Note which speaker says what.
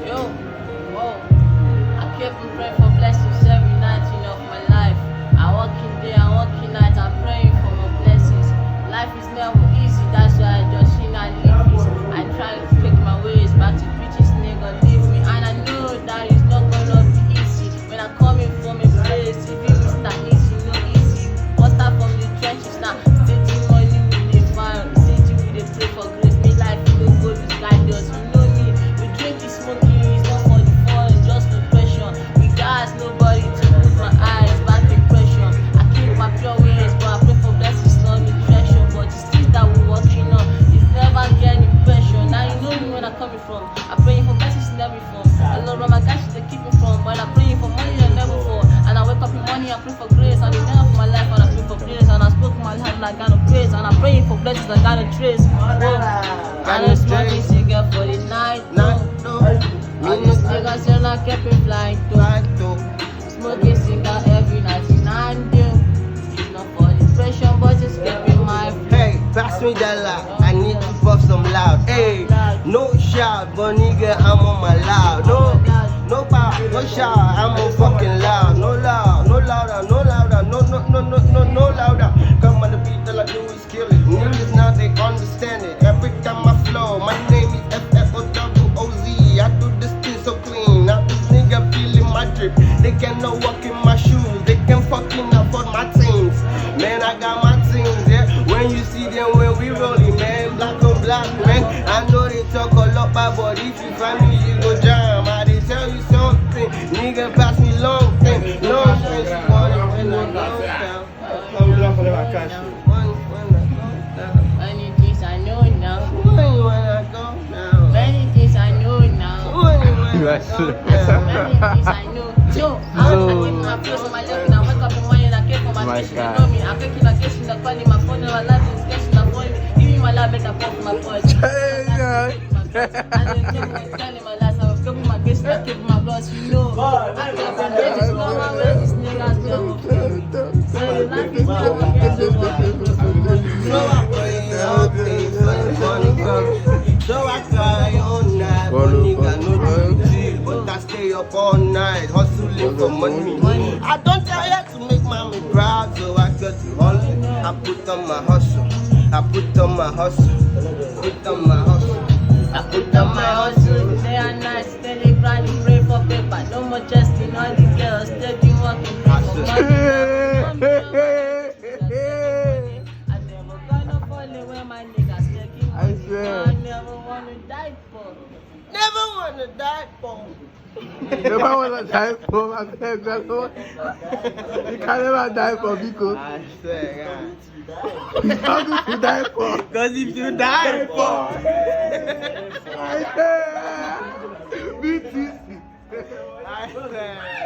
Speaker 1: Yo, whoa. I keep on praying for blessings every night, of my life. I walk in day, I walk in night, I'm praying for my blessings. Life is never easy, that's why I just live it. I try to take my ways back to bitches, nigga, leave me. And I know that it's not gonna be easy. When I come in from a place, even Mr. Easy, no easy. But start from the trenches now, steady money with the fire, steady with the pray for grace. Me life, no go to guide us, you know me. We drink the smoking, it's not for the fun, it's just for pressure. We gas, nobody to put my eyes back in pressure. I keep my pure ways, but I pray for blessings, not nutrition. But the things that we're working on, it's never getting pressure. Now you know me when I'm coming from. I'm praying for blessings in every form. A lot of my guys they keep me from, but I'm praying for money I never fall. And I wake up in money, I pray for grace, and the end of my life, and I pray for grace, and I spoke my life and I got no praise, and I'm praying for blessings I got no trace. I don't smoking cigarette for the night, no. I just niggas still not kept me flying too. Smoking cigarette every night, and it's not for depression, but it's keeping my
Speaker 2: Hey, pass me that light. I need to puff some loud. Hey, no shout, but nigga, I'm on my loud. No power, no shout, I'm on fucking loud. No loud, no louder, no louder, no louder. Come on, the beat, all I do is kill it. Niggas now they understand it. Every time I flow, my name is FFOOOZ. I do this thing so clean. Now this nigga feeling my drip. They cannot walk in my shoes. They can fucking afford my things. Man, I got my things, yeah. When you see them when we rolling, man, black on black, man. I know they talk a lot, but if you find me, you go jam. I did tell you something, nigga, pass me long thing. Long thing, you want it when I go down.
Speaker 1: many things I know now.
Speaker 2: When I go down.
Speaker 1: Many things I know now. Many things I know. Yo, I keep my place on my left and I wake up in the morning and I care for my station. You know me, I keep my case in the calling my phone and my life is sketching the phone. Give me my life better pop my voice. I didn't tell my life, I was keeping my case and I keep my blood, you know. I keep my case, it's not my way, these niggas go. So life is not my case,
Speaker 2: So I pray all things when the money comes. So I cry all night, but nigga no chill. But I stay up all night, hustling for money. I don't tire to make mommy proud, so I got to hustle. I put on my hustle, I put on my hustle, put on my hustle.
Speaker 1: I put on my hustle day and night, steady grinding, pray for paper. No more jesting, all the girls steady walking, pray for money. I never gonna fall when my niggas taking money. I never wanna die for.
Speaker 2: Never wanna die for.
Speaker 3: Never wanna die for my friend. You can never die for because
Speaker 2: I swear, God.
Speaker 3: how do you die for?
Speaker 2: Because if you die for.
Speaker 3: I swear. Me too.
Speaker 2: I swear.